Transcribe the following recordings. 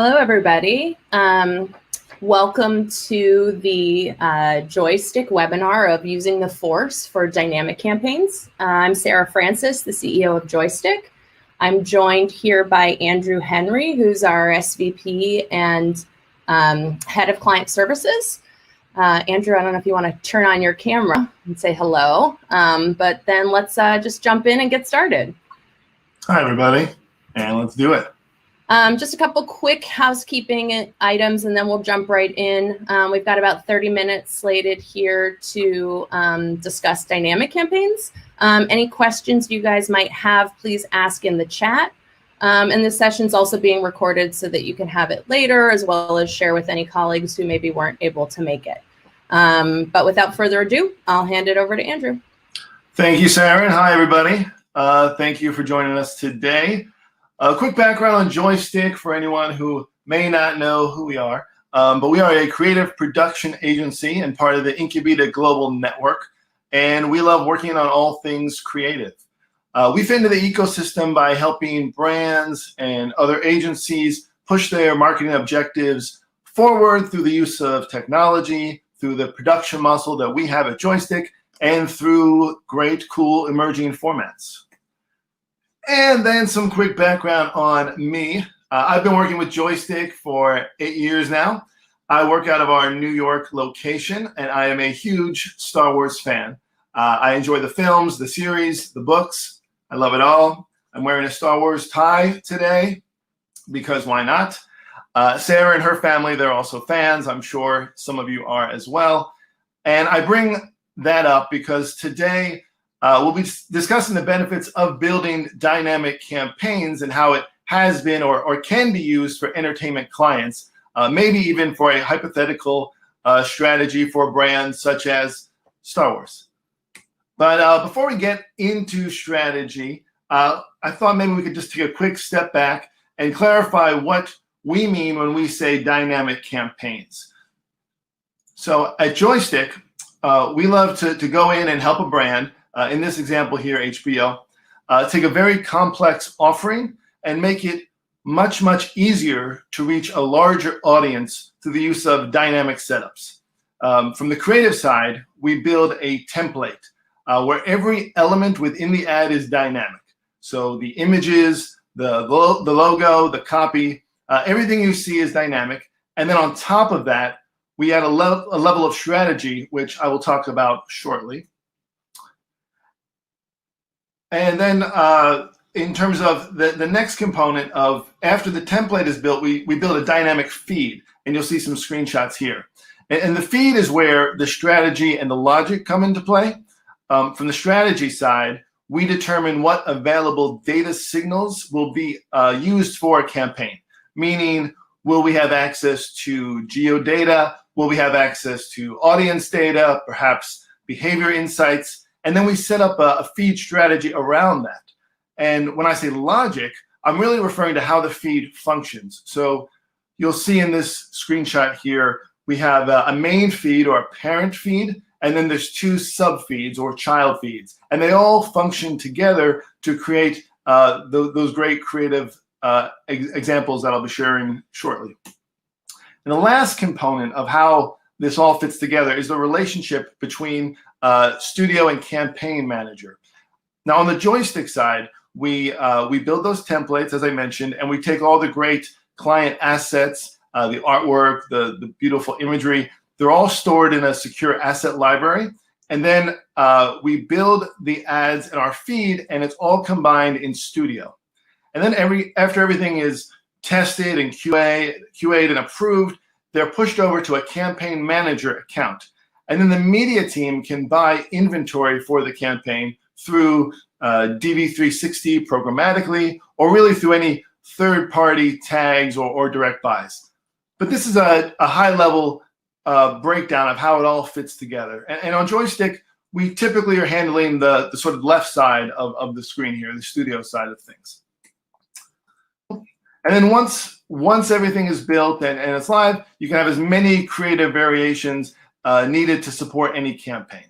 Hello, everybody. Welcome to the Joystick webinar of Using the Force for Dynamic Campaigns. I'm Sarah Francis, the CEO of Joystick. I'm joined here by Andrew Henry, who's our SVP and Head of Client Services. Andrew, I don't know if you want to turn on your camera and say hello, but then let's just jump in and get started. Hi, everybody, and let's do it. Just a couple quick housekeeping items, and then we'll jump right in. We've got about 30 minutes slated here to discuss dynamic campaigns. Any questions you guys might have, please ask in the chat. And this session's also being recorded so that you can have it later, as well as share with any colleagues who maybe weren't able to make it. But without further ado, I'll hand it over to Andrew. Thank you, Sarah, and hi, everybody. Thank you for joining us today. A quick background on Joystick for anyone who may not know who we are, but we are a creative production agency and part of the Incubita Global Network, and we love working on all things creative. We fit into the ecosystem by helping brands and other agencies push their marketing objectives forward through the use of technology, through the production muscle that we have at Joystick, and through great, cool, emerging formats. And then some quick background on me. I've been working with Joystick for 8 years now. I work out of our New York location, and I am a huge Star Wars fan. I enjoy the films, the series, the books. I love it all. I'm wearing a Star Wars tie today because why not? Sarah and her family, they're also fans. I'm sure some of you are as well. And I bring that up because today, we'll be discussing the benefits of building dynamic campaigns and how it has been or can be used for entertainment clients, maybe even for a hypothetical strategy for brands such as Star Wars. But before we get into strategy, I thought maybe we could just take a quick step back and clarify what we mean when we say dynamic campaigns. So at Joystick, we love to go in and help a brand, in this example here, HBO, take a very complex offering and make it much, much easier to reach a larger audience through the use of dynamic setups. From the creative side, we build a template where every element within the ad is dynamic. So the images, the logo, the copy, everything you see is dynamic. And then on top of that, we add a level of strategy, which I will talk about shortly. And then in terms of the next component of after the template is built, we build a dynamic feed, and you'll see some screenshots here. And the feed is where the strategy and the logic come into play. From the strategy side, we determine what available data signals will be used for a campaign, meaning will we have access to geo data? Will we have access to audience data, perhaps behavior insights? And then we set up a feed strategy around that. And when I say logic, I'm really referring to how the feed functions. So you'll see in this screenshot here, we have a main feed or a parent feed, and then there's two sub feeds or child feeds. And they all function together to create those great creative examples that I'll be sharing shortly. And the last component of how this all fits together is the relationship between studio and campaign manager. Now on the Joystick side, we build those templates, as I mentioned, and we take all the great client assets, the artwork, the beautiful imagery. They're all stored in a secure asset library. And then we build the ads in our feed, and it's all combined in studio. And then after everything is tested and QA'd and approved, they're pushed over to a campaign manager account. And then the media team can buy inventory for the campaign through DV360 programmatically, or really through any third-party tags or direct buys. But this is a high-level breakdown of how it all fits together. And on Joystick, we typically are handling the sort of left side of the screen here, the studio side of things. And then once everything is built and it's live, you can have as many creative variations needed to support any campaign.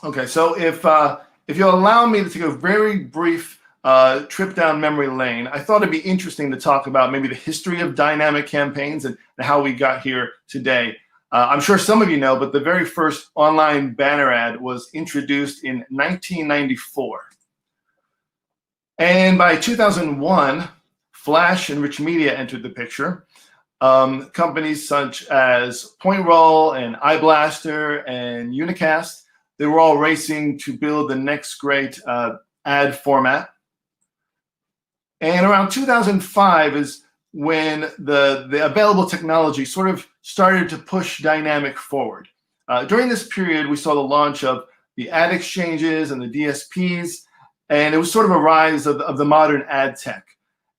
Okay, so if you'll allow me to take a very brief trip down memory lane, I thought it'd be interesting to talk about maybe the history of dynamic campaigns and how we got here today. I'm sure some of you know, but the very first online banner ad was introduced in 1994. And by 2001, Flash and Rich Media entered the picture. Companies such as PointRoll and iBlaster and Unicast, they were all racing to build the next great ad format. And around 2005 is when the available technology sort of started to push dynamic forward. During this period, we saw the launch of the ad exchanges and the DSPs, and it was sort of a rise of the modern ad tech.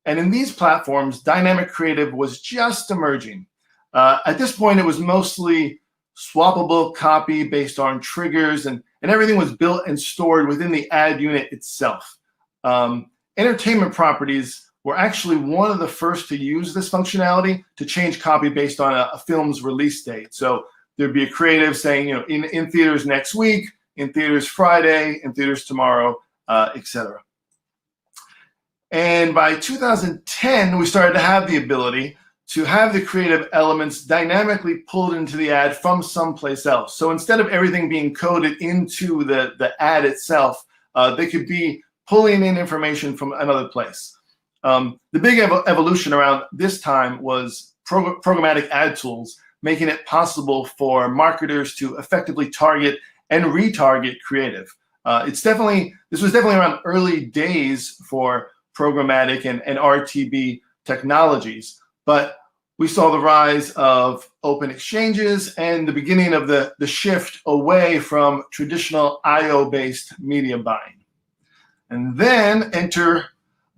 And in these platforms, dynamic creative was just emerging. At this point, it was mostly swappable copy based on triggers, and everything was built and stored within the ad unit itself. Entertainment properties were actually one of the first to use this functionality to change copy based on a film's release date. So there'd be a creative saying, you know, in theaters next week, in theaters Friday, in theaters tomorrow, etc. And by 2010, we started to have the ability to have the creative elements dynamically pulled into the ad from someplace else. So instead of everything being coded into the ad itself, they could be pulling in information from another place. The big evolution around this time was programmatic ad tools, making it possible for marketers to effectively target and retarget creative. This was definitely around early days for programmatic and RTB technologies, but we saw the rise of open exchanges and the beginning of the shift away from traditional IO-based media buying. And then enter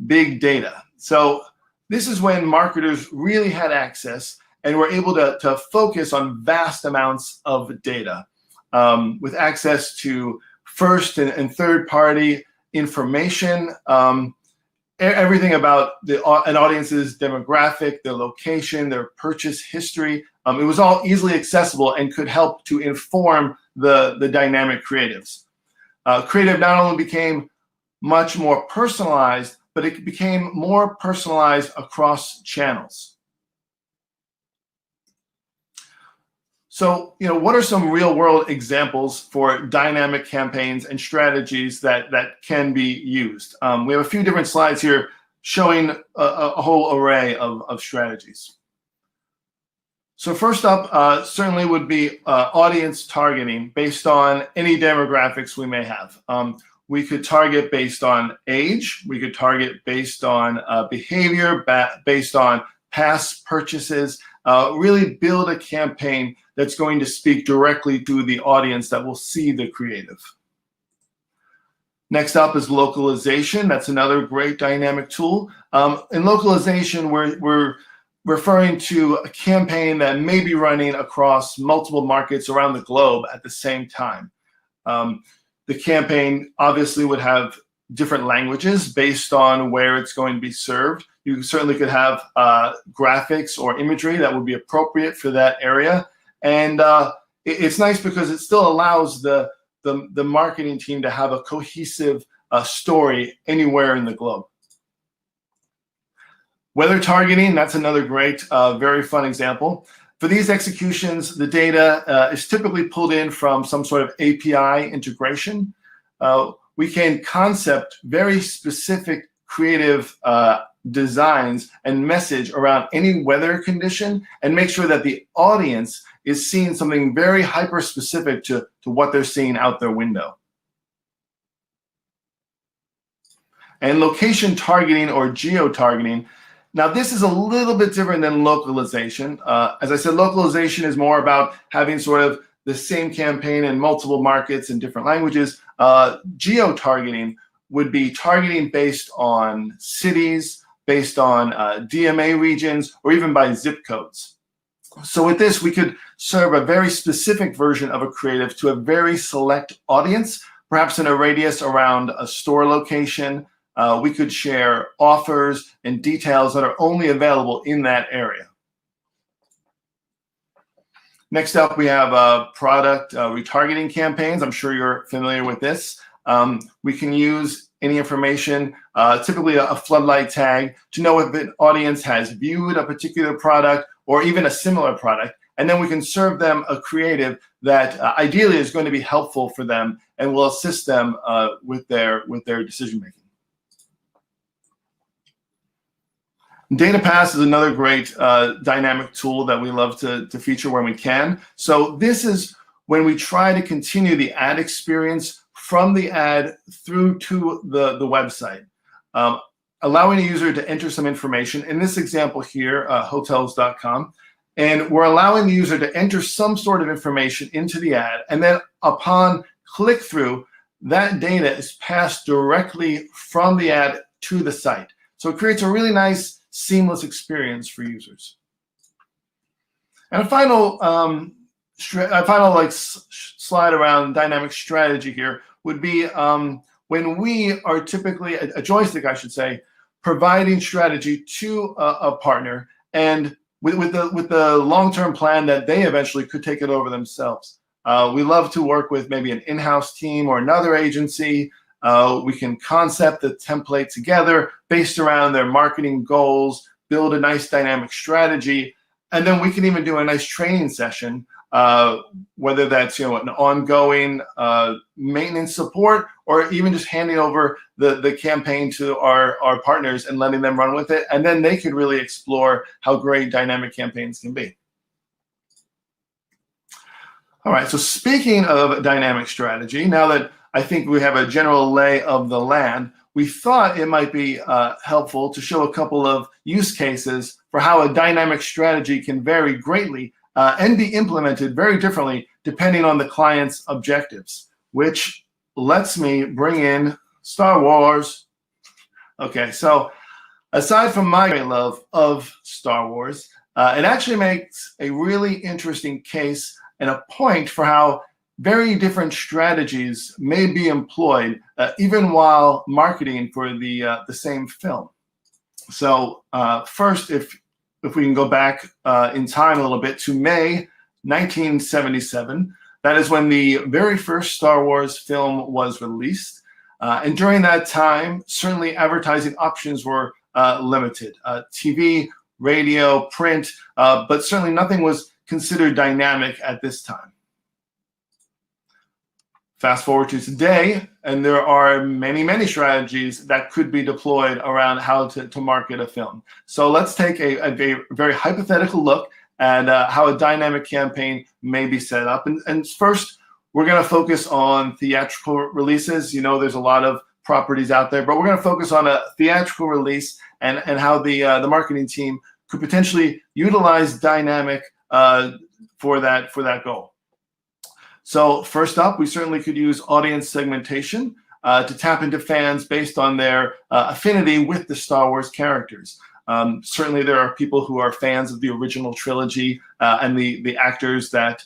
big data. So this is when marketers really had access and were able to focus on vast amounts of data with access to first and third party information, everything about an audience's demographic, their location, their purchase history. It was all easily accessible and could help to inform the dynamic creatives. Creative not only became much more personalized, but it became more personalized across channels. So, you know, what are some real world examples for dynamic campaigns and strategies that can be used? We have a few different slides here showing a whole array of strategies. So first up, certainly would be audience targeting based on any demographics we may have. We could target based on age. We could target based on behavior, based on past purchases. Really build a campaign that's going to speak directly to the audience that will see the creative. Next up is localization. That's another great dynamic tool. In localization, we're referring to a campaign that may be running across multiple markets around the globe at the same time. The campaign obviously would have different languages based on where it's going to be served. You certainly could have graphics or imagery that would be appropriate for that area. And it's nice because it still allows the marketing team to have a cohesive story anywhere in the globe. Weather targeting, that's another great, very fun example. For these executions, the data is typically pulled in from some sort of API integration. We can concept very specific creative designs and message around any weather condition and make sure that the audience is seeing something very hyper-specific to what they're seeing out their window. And location targeting or geo targeting. Now, this is a little bit different than localization. As I said, localization is more about having sort of the same campaign in multiple markets in different languages. Geo-targeting would be targeting based on cities, based on DMA regions, or even by zip codes. So with this, we could serve a very specific version of a creative to a very select audience, perhaps in a radius around a store location. We could share offers and details that are only available in that area. Next up, we have product retargeting campaigns. I'm sure you're familiar with this. We can use any information, typically a floodlight tag, to know if an audience has viewed a particular product or even a similar product. And then we can serve them a creative that ideally is going to be helpful for them and will assist them with their decision making. Data Pass is another great dynamic tool that we love to feature when we can. So this is when we try to continue the ad experience from the ad through to the website, allowing a user to enter some information. In this example here, hotels.com, and we're allowing the user to enter some sort of information into the ad, and then upon click-through, that data is passed directly from the ad to the site. So it creates a really nice, seamless experience for users. And a final slide around dynamic strategy here would be when we are typically, a joystick, I should say, providing strategy to a partner, and with the long-term plan that they eventually could take it over themselves. We love to work with maybe an in-house team or another agency. We can concept the template together based around their marketing goals, build a nice dynamic strategy, and then we can even do a nice training session, whether that's an ongoing maintenance support, or even just handing over the campaign to our partners and letting them run with it, and then they could really explore how great dynamic campaigns can be. All right, so speaking of dynamic strategy, now that I think we have a general lay of the land, we thought it might be helpful to show a couple of use cases for how a dynamic strategy can vary greatly and be implemented very differently depending on the client's objectives, which lets me bring in Star Wars. Okay, so aside from my great love of Star Wars, it actually makes a really interesting case and a point for how very different strategies may be employed even while marketing for the same film. So first, if we can go back in time a little bit to May 1977, that is when the very first Star Wars film was released. And during that time, certainly advertising options were limited. TV, radio, print, but certainly nothing was considered dynamic at this time. Fast forward to today, and there are many, many strategies that could be deployed around how to market a film. So let's take a very hypothetical look at how a dynamic campaign may be set up. And first, we're going to focus on theatrical releases. There's a lot of properties out there, but we're going to focus on a theatrical release and how the marketing team could potentially utilize dynamic for that goal. So first up, we certainly could use audience segmentation to tap into fans based on their affinity with the Star Wars characters. Certainly there are people who are fans of the original trilogy and the actors that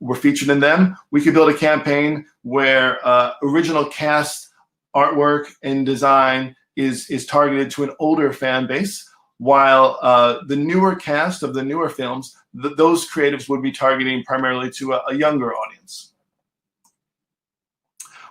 were featured in them. We could build a campaign where original cast artwork and design is targeted to an older fan base, while the newer cast of the newer films, those creatives would be targeting primarily to a younger audience.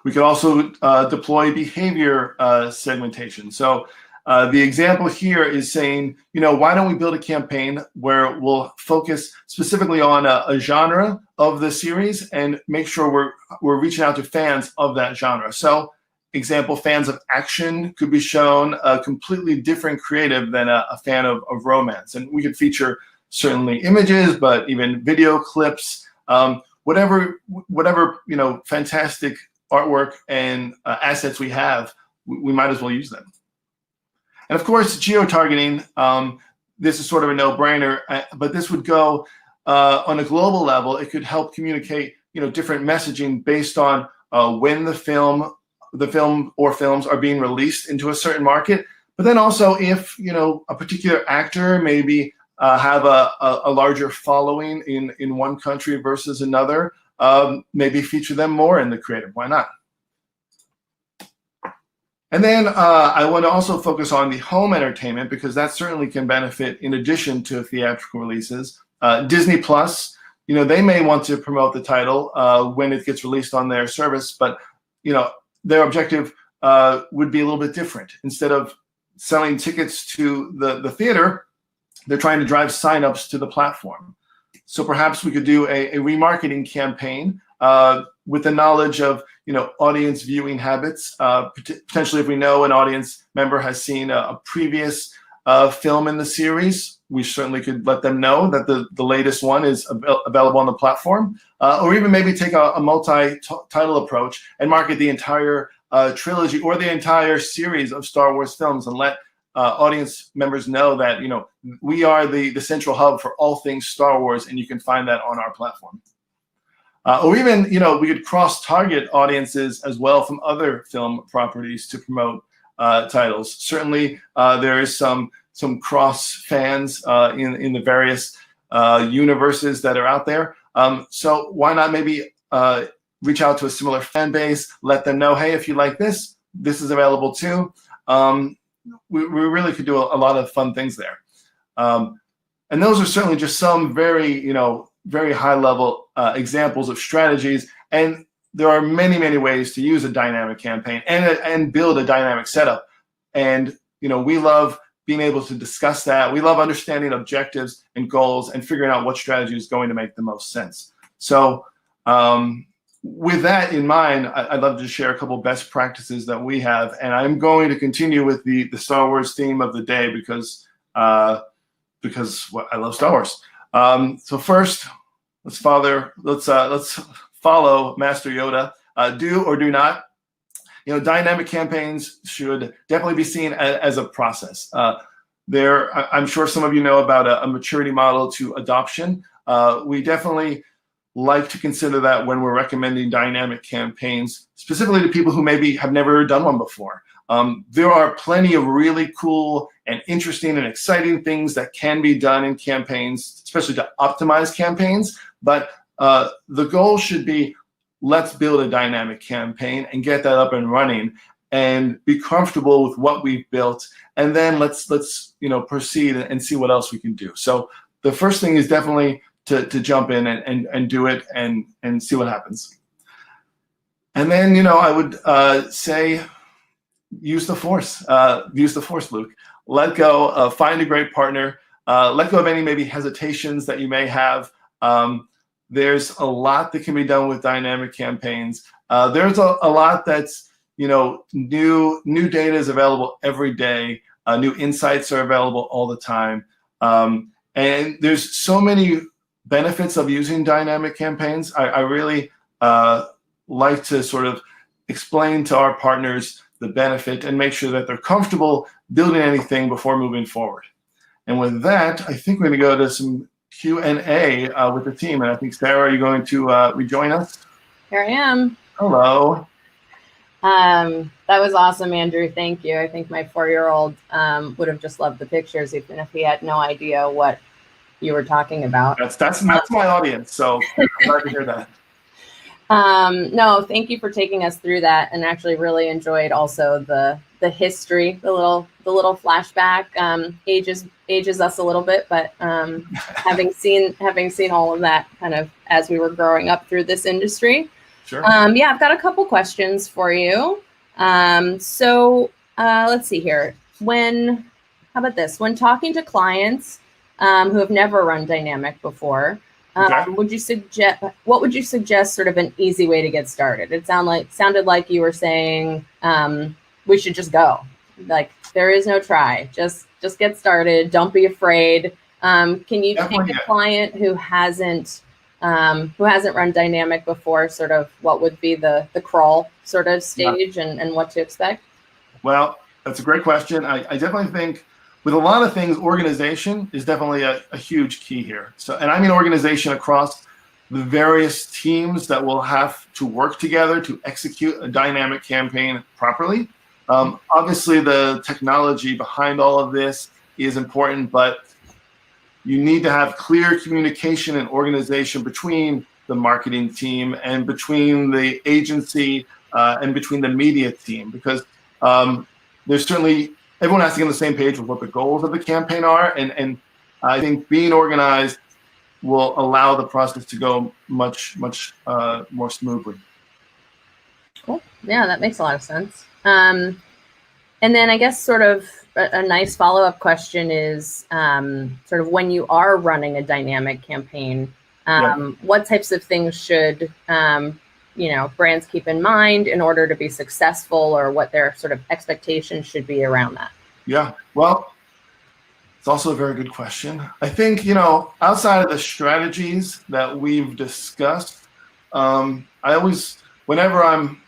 We could also deploy behavior segmentation. So the example here is saying, why don't we build a campaign where we'll focus specifically on a genre of the series and make sure we're reaching out to fans of that genre. So example, fans of action could be shown a completely different creative than a fan of romance. And we could feature certainly images, but even video clips, whatever fantastic artwork and assets we have, we might as well use them. And of course, geo targeting, this is sort of a no-brainer, but this would go on a global level. It could help communicate different messaging based on when the film or films are being released into a certain market, but then also if a particular actor maybe have a larger following in one country versus another, maybe feature them more in the creative. Why not? And then I want to also focus on the home entertainment, because that certainly can benefit in addition to theatrical releases. Disney Plus, they may want to promote the title when it gets released on their service, but their objective would be a little bit different. Instead of selling tickets to the theater, they're trying to drive signups to the platform. So perhaps we could do a remarketing campaign with the knowledge of audience viewing habits. Potentially, if we know an audience member has seen a previous film in the series, we certainly could let them know that the latest one is available on the platform, or even maybe take a multi-title approach and market the entire trilogy or the entire series of Star Wars films, and let audience members know that we are the central hub for all things Star Wars, and you can find that on our platform. Or even we could cross-target audiences as well from other film properties to promote titles. Certainly, there is some cross fans in the various universes that are out there. So why not maybe reach out to a similar fan base, let them know, hey, if you like this is available too. We really could do a lot of fun things there. And those are certainly just some very, very high-level examples of strategies. And there are many, many ways to use a dynamic campaign and build a dynamic setup. And we love being able to discuss that. We love understanding objectives and goals and figuring out what strategy is going to make the most sense. So with that in mind, I'd love to share a couple best practices that we have. And I'm going to continue with the Star Wars theme of the day because I love Star Wars. So first, let's follow Master Yoda. Do or do not. Dynamic campaigns should definitely be seen as a process. I'm sure some of you know about a maturity model to adoption. We definitely like to consider that when we're recommending dynamic campaigns, specifically to people who maybe have never done one before. There are plenty of really cool and interesting and exciting things that can be done in campaigns, especially to optimize campaigns. But the goal should be, let's build a dynamic campaign and get that up and running and be comfortable with what we've built. And then let's proceed and see what else we can do. So the first thing is definitely to jump in and do it and see what happens. And then, I would say, use the Force. Use the Force, Luke. Let go. Find a great partner. Let go of any maybe hesitations that you may have. There's a lot that can be done with dynamic campaigns. There's a lot that's, new data is available every day. New insights are available all the time. And there's so many benefits of using dynamic campaigns. I really like to sort of explain to our partners the benefit and make sure that they're comfortable building anything before moving forward. And with that, I think we're going to go to some Q&A with the team. And I think, Sarah, are you going to rejoin us? Here I am. Hello. That was awesome, Andrew. Thank you. I think my 4-year-old would have just loved the pictures, even if he had no idea what you were talking about. That's my audience, so I'm glad to hear that. No, thank you for taking us through that, and actually really enjoyed also the history, the little flashback. Ages us a little bit, but having seen all of that kind of as we were growing up through this industry. Sure. Yeah, I've got a couple questions for you. So let's see here. How about this? When talking to clients who have never run dynamic before, okay. what would you suggest sort of an easy way to get started? It sounded like you were saying we should just go. Like, there is no try. Just get started. Don't be afraid. Can you take a client who hasn't run dynamic before, sort of what would be the crawl sort of stage and what to expect? Well, that's a great question. I definitely think with a lot of things, organization is definitely a huge key here. So, and I mean organization across the various teams that will have to work together to execute a dynamic campaign properly. Obviously, the technology behind all of this is important, but you need to have clear communication and organization between the marketing team and between the agency and between the media team, because there's certainly, everyone has to get on the same page with what the goals of the campaign are. And I think being organized will allow the process to go much more smoothly. Cool. Yeah, that makes a lot of sense. And then I guess sort of a nice follow-up question is sort of when you are running a dynamic campaign, what types of things should brands keep in mind in order to be successful, or what their sort of expectations should be around that? Yeah, well, it's also a very good question. I think, outside of the strategies that we've discussed, whenever I'm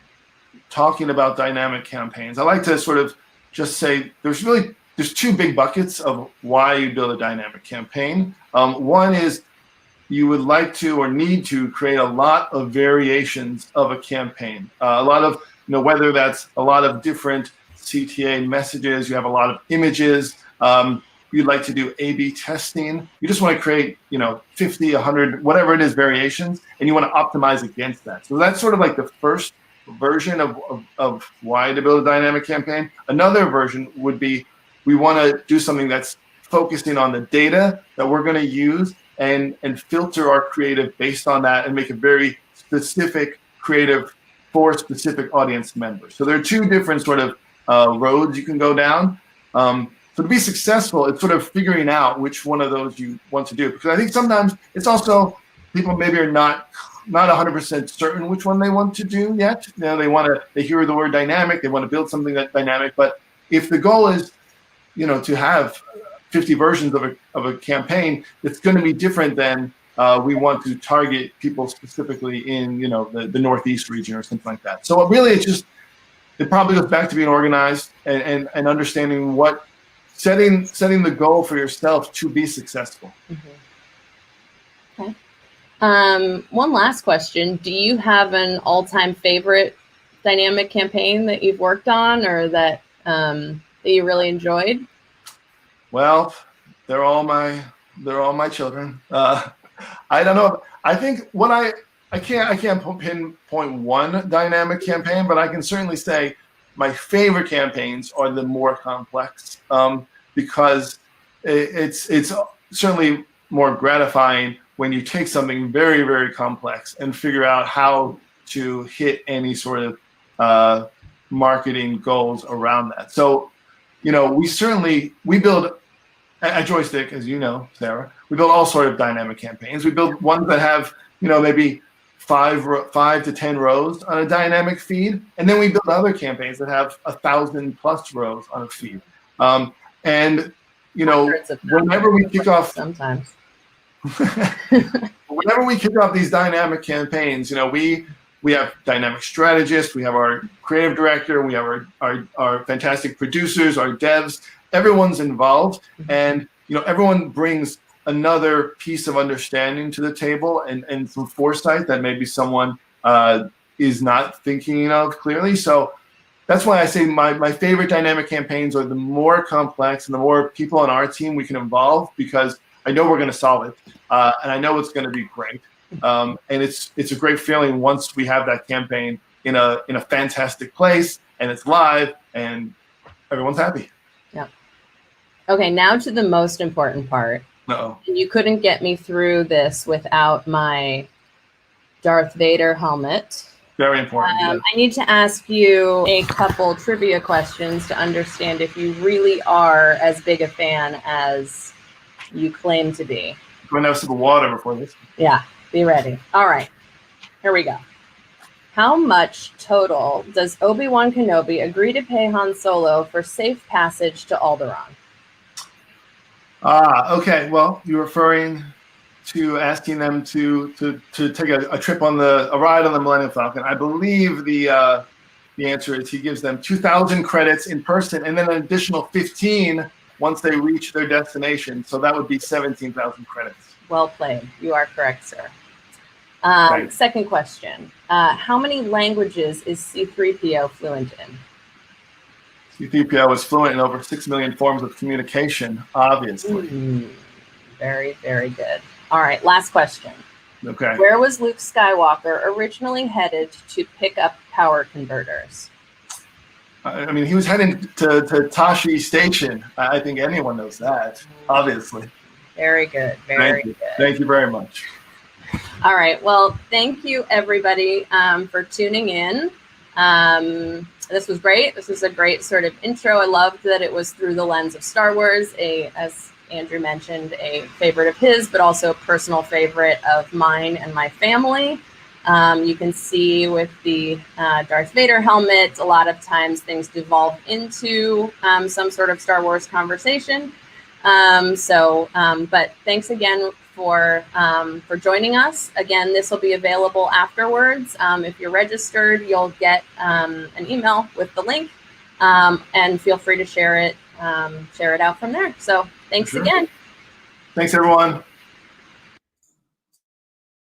talking about dynamic campaigns, I like to sort of just say there's two big buckets of why you build a dynamic campaign. One is you would like to or need to create a lot of variations of a campaign. A lot of, whether that's a lot of different CTA messages, you have a lot of images, you'd like to do A/B testing. You just want to create, 50, 100, whatever it is, variations, and you want to optimize against that. So that's sort of like the first version of why to build a dynamic campaign. Another version would be we want to do something that's focusing on the data that we're going to use and filter our creative based on that and make a very specific creative for specific audience members. So there are two different sort of roads you can go down. So to be successful, it's sort of figuring out which one of those you want to do. Because I think sometimes it's also people maybe are not 100% certain which one they want to do yet. They hear the word dynamic, they want to build something that's dynamic. But if the goal is, to have 50 versions of a campaign, it's going to be different than we want to target people specifically in, the Northeast region or something like that. So really, it probably goes back to being organized and understanding setting the goal for yourself to be successful. Mm-hmm. Okay. One last question. Do you have an all-time favorite dynamic campaign that you've worked on or that you really enjoyed? Well, they're all my children. I don't know. I think I can't pinpoint one dynamic campaign, but I can certainly say my favorite campaigns are the more complex, because it's certainly more gratifying when you take something very, very complex and figure out how to hit any sort of marketing goals around that. So, we build at Joystick, as you know, Sarah, we build all sort of dynamic campaigns. We build ones that have, maybe 5 to 10 rows on a dynamic feed. And then we build other campaigns that have 1,000+ rows on a feed. And, whenever we kick off, sometimes, whenever we kick off these dynamic campaigns, we have dynamic strategists, we have our creative director, we have our fantastic producers, our devs, everyone's involved. And, everyone brings another piece of understanding to the table and some foresight that maybe someone is not thinking of clearly. So that's why I say my favorite dynamic campaigns are the more complex and the more people on our team we can involve, because I know we're going to solve it, and I know it's going to be great. And it's a great feeling once we have that campaign in a fantastic place and it's live and everyone's happy. Yeah. Okay, now to the most important part. Uh-oh. You couldn't get me through this without my Darth Vader helmet. Very important. I need to ask you a couple trivia questions to understand if you really are as big a fan as you claim to be. I'm going to have a sip of water before this. Yeah, be ready. All right, here we go. How much total does Obi-Wan Kenobi agree to pay Han Solo for safe passage to Alderaan? Okay. Well, you're referring to asking them to take a trip on a ride on the Millennium Falcon. I believe the answer is he gives them 2,000 credits in person and then an additional 15 once they reach their destination. So that would be 17,000 credits. Well played. You are correct, sir. Second question. How many languages is C-3PO fluent in? C-3PO is fluent in over 6 million forms of communication, obviously. Very, very good. All right, last question. Okay. Where was Luke Skywalker originally headed to pick up power converters? I mean, he was heading to Tashi Station. I think anyone knows that, obviously. Very good. Very good. Thank you very much. All right. Well, thank you, everybody, for tuning in. This was great. This was a great sort of intro. I loved that it was through the lens of Star Wars, as Andrew mentioned, a favorite of his, but also a personal favorite of mine and my family. You can see with the Darth Vader helmet, a lot of times things devolve into some sort of Star Wars conversation. But thanks again for joining us. Again, this will be available afterwards. If you're registered, you'll get an email with the link, and feel free to share it out from there. So thanks again. Thanks, everyone.